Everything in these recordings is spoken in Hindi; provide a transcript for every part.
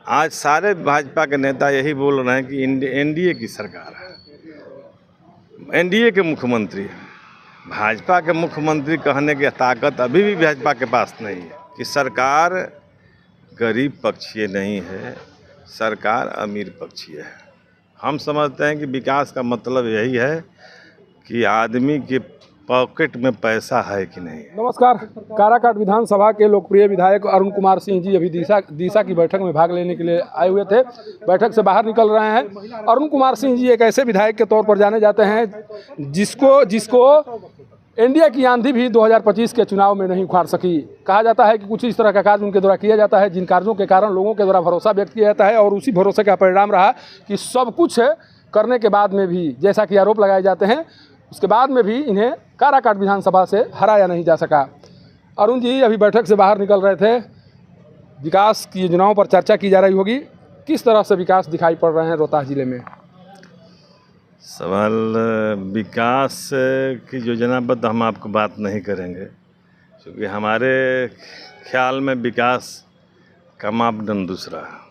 आज सारे भाजपा के नेता यही बोल रहे हैं कि एनडीए की सरकार है, एनडीए के मुख्यमंत्री है। भाजपा के मुख्यमंत्री कहने की ताकत अभी भी भाजपा के पास नहीं है कि सरकार गरीब पक्षीय नहीं है, सरकार अमीर पक्षीय है। हम समझते हैं कि विकास का मतलब यही है कि आदमी के पॉकेट में पैसा है कि नहीं। नमस्कार। काराकाट विधानसभा के लोकप्रिय विधायक अरुण कुमार सिंह जी अभी दिशा की बैठक में भाग लेने के लिए आए हुए थे। बैठक से बाहर निकल रहे हैं। अरुण कुमार सिंह जी एक ऐसे विधायक के तौर पर जाने जाते हैं जिसको एनडीए की आंधी भी 2025 के चुनाव में नहीं उखाड़ सकी। कहा जाता है कि कुछ इस तरह का कार्य उनके द्वारा किया जाता है जिन कार्यों के कारण लोगों के द्वारा भरोसा व्यक्त किया जाता है, और उसी भरोसे का परिणाम रहा कि सब कुछ करने के बाद में भी, जैसा कि आरोप लगाए जाते हैं, उसके बाद में भी इन्हें काराकाट विधानसभा से हराया नहीं जा सका। अरुण जी अभी बैठक से बाहर निकल रहे थे। विकास की योजनाओं पर चर्चा की जा रही होगी। किस तरह से विकास दिखाई पड़ रहे हैं रोहतास जिले में? सवाल विकास की योजना पर तो हम आपको बात नहीं करेंगे, क्योंकि हमारे ख्याल में विकास का मापदंड दूसरा है।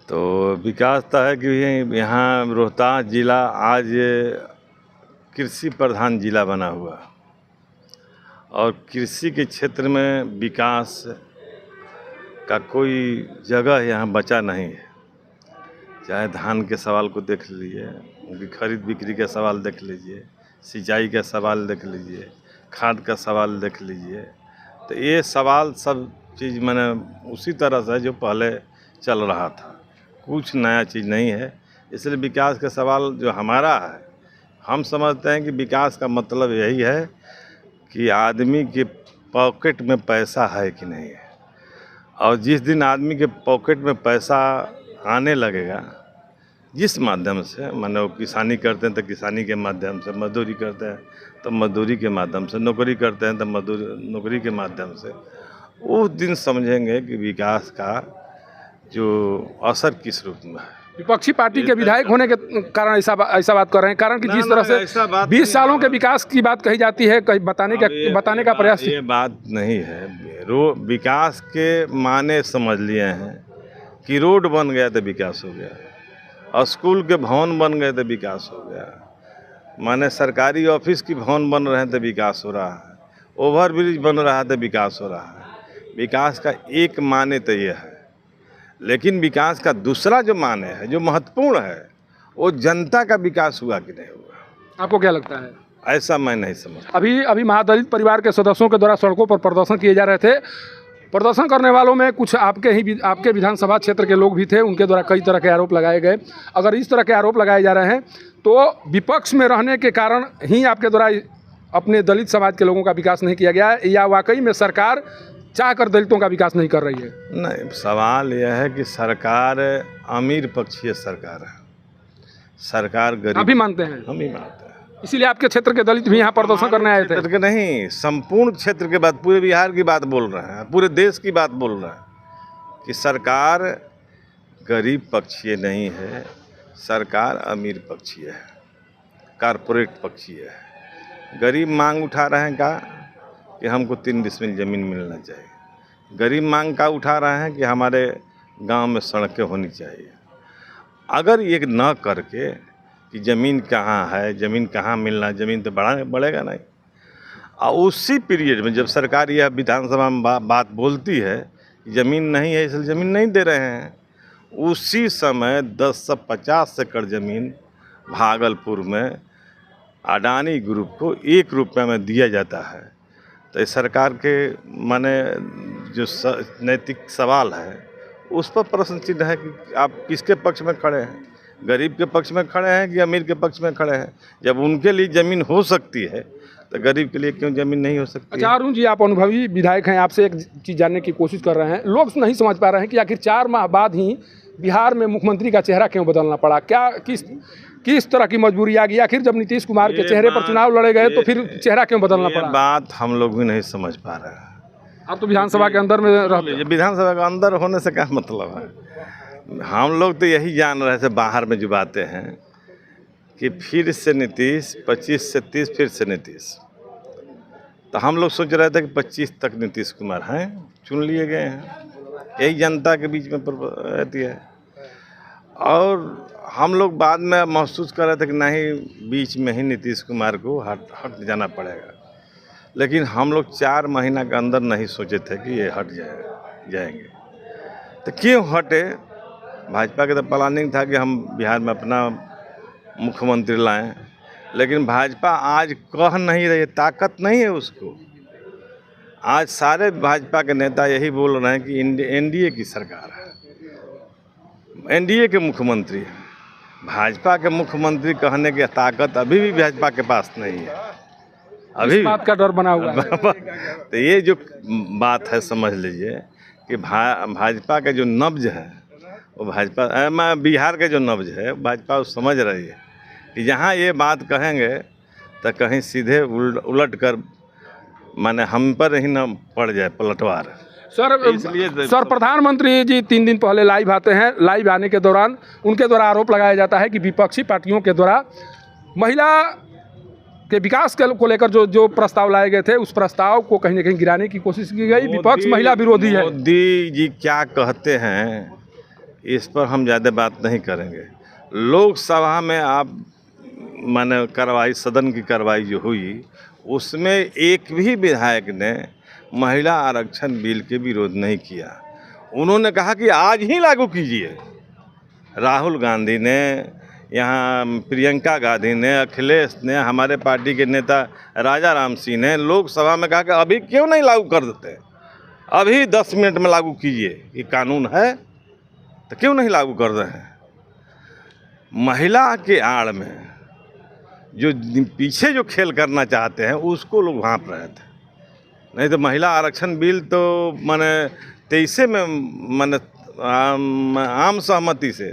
तो विकास तो है कि यहाँ रोहतास जिला आज कृषि प्रधान जिला बना हुआ, और कृषि के क्षेत्र में विकास का कोई जगह यहाँ बचा नहीं है। चाहे धान के सवाल को देख लीजिए, उनकी खरीद बिक्री का सवाल देख लीजिए, सिंचाई का सवाल देख लीजिए, खाद का सवाल देख लीजिए। तो ये सवाल सब चीज़ मैंने उसी तरह से जो पहले चल रहा था, कुछ नया चीज़ नहीं है। इसलिए विकास का सवाल जो हमारा है, हम समझते हैं कि विकास का मतलब यही है कि आदमी के पॉकेट में पैसा है कि नहीं है। और जिस दिन आदमी के पॉकेट में पैसा आने लगेगा, जिस माध्यम से, माने वो किसानी करते हैं तो किसानी के माध्यम से, मजदूरी करते हैं तो मजदूरी के माध्यम से, नौकरी करते हैं तो नौकरी के माध्यम से, उस दिन समझेंगे कि विकास का जो असर किस रूप में है। विपक्षी पार्टी के विधायक होने के कारण ऐसा बात कर रहे हैं, कारण कि जिस तरह से 20 सालों के विकास की बात कही जाती है, कहीं बताने का प्रयास। ये बात नहीं है। विकास के माने समझ लिए हैं कि रोड बन गया तो विकास हो गया, और स्कूल के भवन बन गए तो विकास हो गया, माने सरकारी ऑफिस की भवन बन रहे हैं तो विकास हो रहा है, ओवर ब्रिज बन रहा है तो विकास हो रहा है। विकास का एक माने तो ये है, लेकिन विकास का दूसरा जो माने है, जो महत्वपूर्ण है, वो जनता का विकास हुआ कि नहीं हुआ। आपको क्या लगता है? ऐसा मैं नहीं समझ। अभी महादलित परिवार के सदस्यों के द्वारा सड़कों पर प्रदर्शन किए जा रहे थे। प्रदर्शन करने वालों में कुछ आपके विधानसभा क्षेत्र के लोग भी थे। उनके द्वारा कई तरह के आरोप लगाए गए। अगर इस तरह के आरोप लगाए जा रहे हैं तो विपक्ष में रहने के कारण ही आपके द्वारा अपने दलित समाज के लोगों का विकास नहीं किया गया है, या वाकई में सरकार चाहकर दलितों का विकास नहीं कर रही है? नहीं, सवाल यह है कि सरकार अमीर पक्षीय सरकार है, सरकार गरीब। अभी मानते हैं? हम ही मानते हैं। इसीलिए आपके क्षेत्र के दलित भी यहाँ प्रदर्शन करने आए थे? क्षेत्र के नहीं, संपूर्ण क्षेत्र के बात, पूरे बिहार की बात बोल रहे हैं, पूरे देश की बात बोल रहे हैं कि सरकार गरीब पक्षीय नहीं है, सरकार अमीर पक्षीय है, कारपोरेट पक्षीय है। गरीब मांग उठा रहे हैं का कि हमको 3 डिसमिल ज़मीन मिलना चाहिए। गरीब मांग का उठा रहे हैं कि हमारे गांव में सड़कें होनी चाहिए। अगर ये न करके कि ज़मीन कहाँ है, ज़मीन कहाँ मिलना, ज़मीन तो बढ़ेगा नहीं। और उसी पीरियड में जब सरकार यह विधानसभा में बात बोलती है कि ज़मीन नहीं है इसलिए ज़मीन नहीं दे रहे हैं, उसी समय 10 से 50 एकड़ ज़मीन भागलपुर में अडानी ग्रुप को 1 रुपये में दिया जाता है। तो इस सरकार के माने जो नैतिक सवाल है, उस पर प्रश्न चिन्ह है कि आप किसके पक्ष में खड़े हैं, गरीब के पक्ष में खड़े हैं कि अमीर के पक्ष में खड़े हैं। जब उनके लिए ज़मीन हो सकती है तो गरीब के लिए क्यों ज़मीन नहीं हो सकती? अच्छा अरुण जी, आप अनुभवी विधायक हैं, आपसे एक चीज़ जानने की कोशिश कर रहे हैं। लोग नहीं समझ पा रहे हैं कि आखिर 4 माह बाद ही बिहार में मुख्यमंत्री का चेहरा क्यों बदलना पड़ा? क्या किस तरह की मजबूरी आ गई? आखिर जब नीतीश कुमार के चेहरे पर चुनाव लड़े गए तो फिर चेहरा क्यों बदलना पड़ा? बात हम लोग भी नहीं समझ पा रहे हैं। आप तो विधानसभा के अंदर में रहते हैं। विधानसभा के अंदर होने से क्या मतलब है? हम लोग तो यही जान रहे थे बाहर में जो बातें हैं कि फिर से नीतीश, 25 से 30 फिर से नीतीश। तो हम लोग सोच रहे थे कि 25 तक नीतीश कुमार हैं, चुन लिए गए हैं। यही जनता के बीच में रहती है। और हम लोग बाद में महसूस कर रहे थे कि नहीं, बीच में ही नीतीश कुमार को हट जाना पड़ेगा, लेकिन हम लोग 4 महीना के अंदर नहीं सोचे थे कि ये हट जाएंगे। तो क्यों हटे? भाजपा के तो प्लानिंग था कि हम बिहार में अपना मुख्यमंत्री लाएं, लेकिन भाजपा आज कह नहीं रही, ताकत नहीं है उसको। आज सारे भाजपा के नेता यही बोल रहे हैं कि एनडीए की सरकार है, एनडीए के मुख्यमंत्री है। भाजपा के मुख्यमंत्री कहने की ताकत अभी भी भाजपा के पास नहीं है, अभी इस बात का डर बना हुआ है। तो ये जो बात है, समझ लीजिए कि भाजपा के जो नब्ज है वो भाजपा, बिहार के जो नब्ज है भाजपा वो समझ रही है कि जहाँ ये बात कहेंगे तो कहीं सीधे उलट कर माने हम पर ही न पड़ जाए पलटवार। सर प्रधानमंत्री जी 3 दिन पहले लाइव आते हैं। लाइव आने के दौरान उनके द्वारा आरोप लगाया जाता है कि विपक्षी पार्टियों के द्वारा महिला के विकास को लेकर जो प्रस्ताव लाए गए थे, उस प्रस्ताव को कहीं न कहीं गिराने की कोशिश की गई। विपक्ष महिला विरोधी है। मोदी जी क्या कहते हैं इस पर हम ज़्यादा बात नहीं करेंगे। लोकसभा में आप माने कार्रवाई, सदन की कार्रवाई जो हुई, उसमें एक भी विधायक ने महिला आरक्षण बिल के विरोध नहीं किया। उन्होंने कहा कि आज ही लागू कीजिए। राहुल गांधी ने, यहाँ प्रियंका गांधी ने, अखिलेश ने, हमारे पार्टी के नेता राजा राम सिंह ने लोकसभा में कहा कि अभी क्यों नहीं लागू कर देते, अभी 10 मिनट में लागू कीजिए, ये कानून है तो क्यों नहीं लागू कर रहे हैं। महिला के आड़ में जो पीछे जो खेल करना चाहते हैं उसको लोग भांप रहे थे। नहीं तो महिला आरक्षण बिल तो माने 23 में माने आम सहमति से,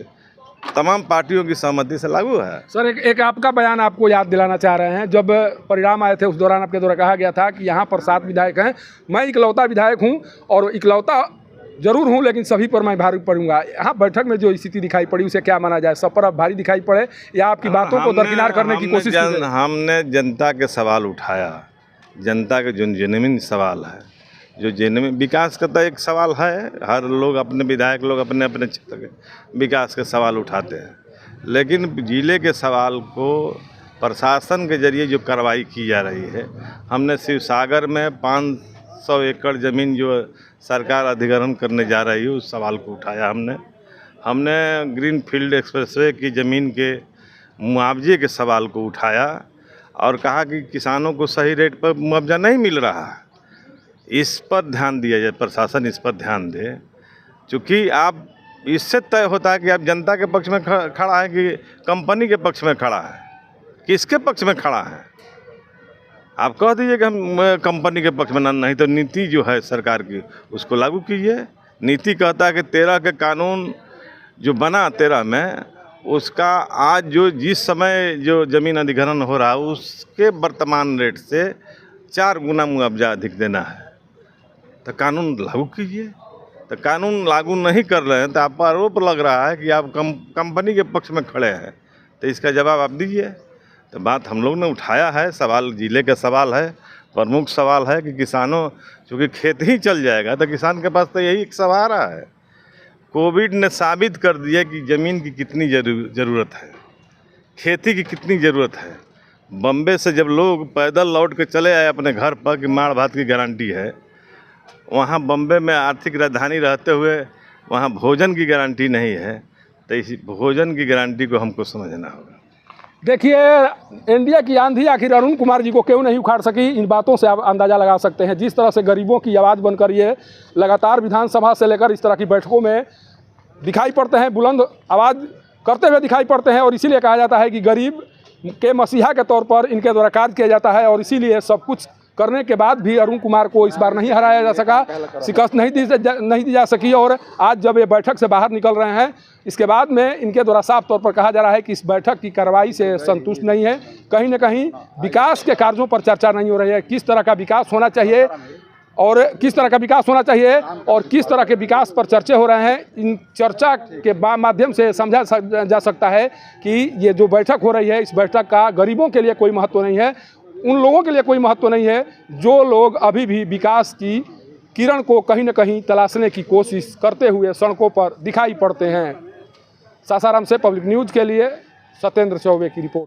तमाम पार्टियों की सहमति से लागू है। सर एक आपका बयान आपको याद दिलाना चाह रहे हैं। जब परिणाम आए थे उस दौरान आपके द्वारा कहा गया था कि यहाँ पर 7 विधायक हैं, मैं इकलौता विधायक हूँ और इकलौता जरूर हूँ लेकिन सभी पर मैं भारी पड़ूंगा। यहाँ बैठक में जो स्थिति दिखाई पड़ी उसे क्या माना जाए? सब पर अब भारी दिखाई पड़े या आपकी बातों को दरकिनार करने की कोशिश की? हमने जनता के सवाल उठाया, जनता के जो जेन्युइन सवाल है, जो जेन्युइन विकास का तो एक सवाल है, हर लोग अपने विधायक लोग अपने अपने क्षेत्र के विकास के सवाल उठाते हैं, लेकिन जिले के सवाल को प्रशासन के जरिए जो कार्रवाई की जा रही है, हमने शिवसागर में 500 एकड़ ज़मीन जो सरकार अधिग्रहण करने जा रही है उस सवाल को उठाया। हमने ग्रीन फील्ड एक्सप्रेसवे की ज़मीन के मुआवजे के सवाल को उठाया और कहा कि किसानों को सही रेट पर मुआवजा नहीं मिल रहा है, इस पर ध्यान दिया जाए, प्रशासन इस पर ध्यान दे। चूँकि आप इससे तय होता है कि आप जनता के पक्ष में खड़ा है कि कंपनी के पक्ष में खड़ा है, किसके पक्ष में खड़ा है। आप कह दीजिए कि हम कंपनी के पक्ष में, नहीं तो नीति जो है सरकार की उसको लागू कीजिए। नीति कहता है कि 13 के कानून जो बना 13 में, उसका आज जो जिस समय जो ज़मीन अधिग्रहण हो रहा है उसके वर्तमान रेट से 4 गुना मुआवजा अधिक देना है, तो कानून लागू कीजिए। तो कानून लागू नहीं कर रहे हैं तो आप पर आरोप लग रहा है कि आप कंपनी के पक्ष में खड़े हैं, तो इसका जवाब आप दीजिए। तो बात हम लोग ने उठाया है, सवाल जिले का सवाल है, प्रमुख सवाल है कि किसानों, चूँकि खेत ही चल जाएगा तो किसान के पास तो यही एक सहारा है। कोविड ने साबित कर दिया कि ज़मीन की कितनी ज़रूरत है, खेती की कितनी ज़रूरत है। बम्बे से जब लोग पैदल लौट के चले आए अपने घर पर कि माड़ भात की गारंटी है, वहाँ बम्बे में आर्थिक राजधानी रहते हुए वहाँ भोजन की गारंटी नहीं है, तो इस भोजन की गारंटी को हमको समझना होगा। देखिए, इंडिया की आंधी आखिर अरुण कुमार जी को क्यों नहीं उखाड़ सकी, इन बातों से आप अंदाज़ा लगा सकते हैं। जिस तरह से गरीबों की आवाज़ बनकर ये लगातार विधानसभा से लेकर इस तरह की बैठकों में दिखाई पड़ते हैं, बुलंद आवाज़ करते हुए दिखाई पड़ते हैं, और इसीलिए कहा जाता है कि गरीब के मसीहा के तौर पर इनके द्वारा कार्य किया जाता है। और इसीलिए सब कुछ करने के बाद भी अरुण कुमार को इस बार नहीं हराया जा सका, शिकस्त नहीं दी जा सकी। और आज जब ये बैठक से बाहर निकल रहे हैं, इसके बाद में इनके द्वारा साफ तौर पर कहा जा रहा है कि इस बैठक की कार्रवाई से संतुष्ट नहीं है। कहीं न कहीं विकास के कार्यों पर चर्चा नहीं हो रही है, किस तरह का विकास होना चाहिए और किस तरह का विकास होना चाहिए और किस तरह के विकास पर चर्चे हो रहे हैं। इन चर्चा के माध्यम से समझा जा सकता है कि ये जो बैठक हो रही है, इस बैठक का गरीबों के लिए कोई महत्व नहीं है, उन लोगों के लिए कोई महत्व नहीं है जो लोग अभी भी विकास की किरण को कहीं न कहीं तलाशने की कोशिश करते हुए सड़कों पर दिखाई पड़ते हैं। सासाराम से पब्लिक न्यूज़ के लिए सत्येंद्र चौबे की रिपोर्ट।